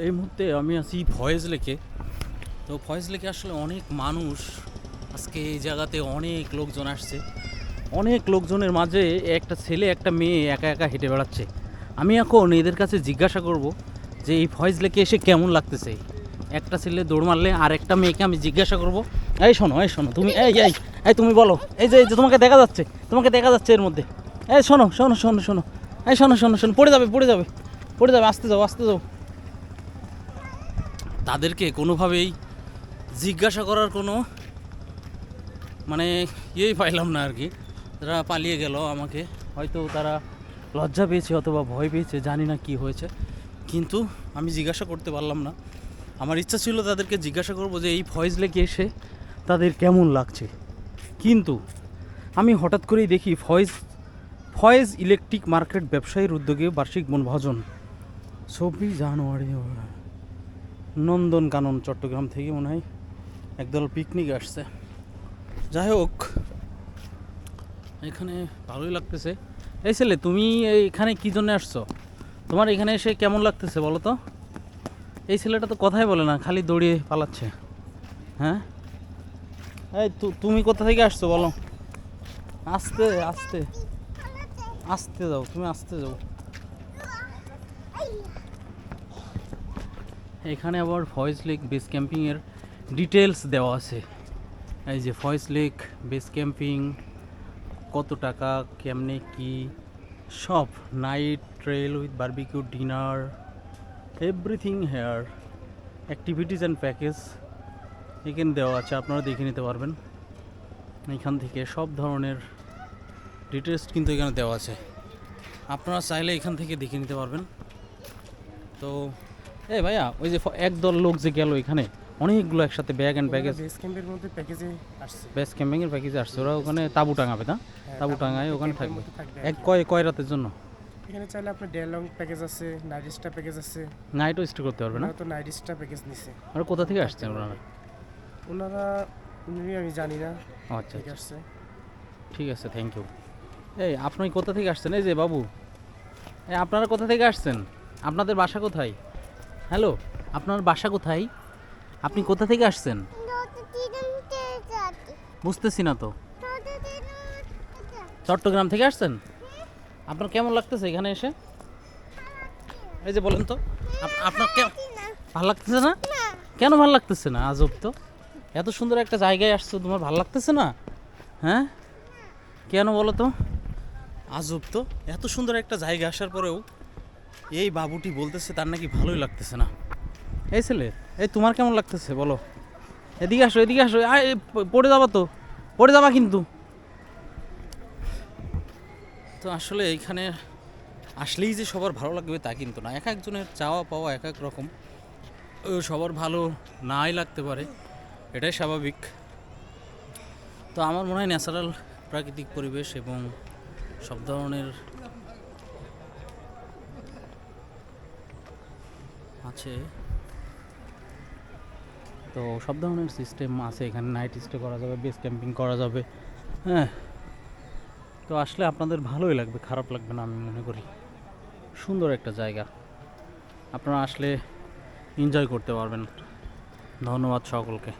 এই মুহূর্তে আমি আছি ফয়েজ লেকে। তো ফয়েজ লেকে আসলে অনেক মানুষ, আজকে এই জায়গাতে অনেক লোকজন আসছে। অনেক লোকজনের মাঝে একটা ছেলে একটা মেয়ে একা একা হেঁটে বেড়াচ্ছে। আমি এখন এদের কাছে জিজ্ঞাসা করব যে এই ফয়েজ লেকে এসে কেমন লাগতেছে। একটা ছেলে দৌড় মারলে আর একটা মেয়েকে আমি জিজ্ঞাসা করব, এই শোনো তুমি, এই তুমি বলো, এই যে তোমাকে দেখা যাচ্ছে এর মধ্যে। এই শোনো শোনো শোনো শোনো এই শোনো শোনো শোনো, পড়ে যাবে, আস্তে যাও। তাদেরকে কোনোভাবেই জিজ্ঞাসা করার কোনো মানে পাইলাম না আর কি। তারা পালিয়ে গেল। আমাকে হয়তো তারা লজ্জা পেয়েছে অথবা ভয় পেয়েছে, জানি না কি হয়েছে, কিন্তু আমি জিজ্ঞাসা করতে পারলাম না। আমার ইচ্ছা ছিল তাদেরকে জিজ্ঞাসা করবো যে এই ফয়েজ লেকে এসে তাদের কেমন লাগছে, কিন্তু আমি হঠাৎ করেই দেখি ফয়েজ ইলেকট্রিক মার্কেট ব্যবসায়ীর উদ্যোগে বার্ষিক বনভোজন 24 জানুয়ারি নন্দনকানন চট্টগ্রাম থেকে মনে হয় একদল পিকনিক আসছে। যাই হোক, এখানে ভালোই লাগতেছে। এই ছেলে, তুমি এখানে কী জন্য আসছো? তোমার এখানে এসে কেমন লাগতেছে বলো তো? এই ছেলেটা তো কথাই বলে না, খালি দৌড়িয়ে পালাচ্ছে। হ্যাঁ, এই তুমি কোথা থেকে আসছো বলো? আস্তে আস্তে আস্তে যাও, তুমি আস্তে যাও। এখানে আবার ফয়েজ লেক বেস ক্যাম্পিংয়ের ডিটেলস দেওয়া আছে। এই যে ফয়েজ লেক বেস ক্যাম্পিং, কত টাকা, কেমনে কি, সব night trail with barbecue dinner, everything here, activities and package এখানে দেওয়া আছে। আপনারা দেখে নিতে পারবেন এখান থেকে সব ধরনের ডিটেলস কিন্তু এখানে দেওয়া আছে। আপনারা চাইলে এখান থেকে দেখে নিতে পারবেন। তো এই ভাইয়া, ওই যে একদল লোক যে গেল এখানে অনেকগুলো একসাথে ব্যাগ অ্যান্ড প্যাকেজ, বেস ক্যাম্পের মধ্যে প্যাকেজে আসছে। বেস ক্যাম্পিংয়ের প্যাকেজে আসছে। ওরা ওখানে তাঁবু টাঙাবে না? হ্যাঁ, তাঁবু টাঙায় ওখানে ক্যাম্পের থাকবে। মধ্যে থাকবে এক আর কি। কয় রাতের জন্য? এখানে চাইলে আপনার ডে লং প্যাকেজ আছে, নাইট স্টে প্যাকেজ আছে। নাইটও স্টে করতে পারবে না? ওনারা তো নাইট স্টে প্যাকেজ নিছে। ওরা কোথা থেকে আসছেন ওনারা? ওনারা আমি জানি না। আচ্ছা ঠিক আচ্ছা, আছে, ঠিক আছে, থ্যাংক ইউ। এই আপনি কোথা থেকে আসছেন? এই যে বাবু, এই আপনারা কোথা থেকে আসছেন? আপনাদের বাসা কোথায়? হ্যালো, আপনার বাসা কোথায়? আপনি কোথা থেকে আসছেন? বুঝতেছি না তো। চট্টগ্রাম থেকে আসছেন? আপনার কেমন লাগতেছে এখানে এসে? এই যে বলেন তো, আপনার ভালো লাগতেছে না? কেন ভালো লাগতেছে না? আজব তো, এত সুন্দর একটা জায়গায় আসছো, তোমার ভালো লাগতেছে না? হ্যাঁ, কেন বলো তো? আজব তো, এত সুন্দর একটা জায়গা আসার পরেও এই বাবুটি বলতেছে তার নাকি ভালোই লাগতেছে না। এই ছেলে, এই তোমার কেমন লাগতেছে বলো? এদিকে আসো, এদিকে আসো। পড়ে যাবা তো, পড়ে যাবা কিন্তু। তো আসলে এইখানে আসলেই যে সবার ভালো লাগবে তা কিন্তু না। এক একজনের চাওয়া পাওয়া এক এক রকম। সবার ভালো নাই লাগতে পারে, এটাই স্বাভাবিক। তো আমার মনে হয় ন্যাচারাল প্রাকৃতিক পরিবেশ এবং সব ধরনের আছে, তো সব ধরনের সিস্টেম আছে এখানে। নাইট স্টে করা যাবে, বেস ক্যাম্পিং করা যাবে। হ্যাঁ, তো আসলে আপনাদের ভালোই লাগবে, খারাপ লাগবে না আমি মনে করি। সুন্দর একটা জায়গা, আপনারা আসলে এনজয় করতে পারবেন। ধন্যবাদ সকলকে।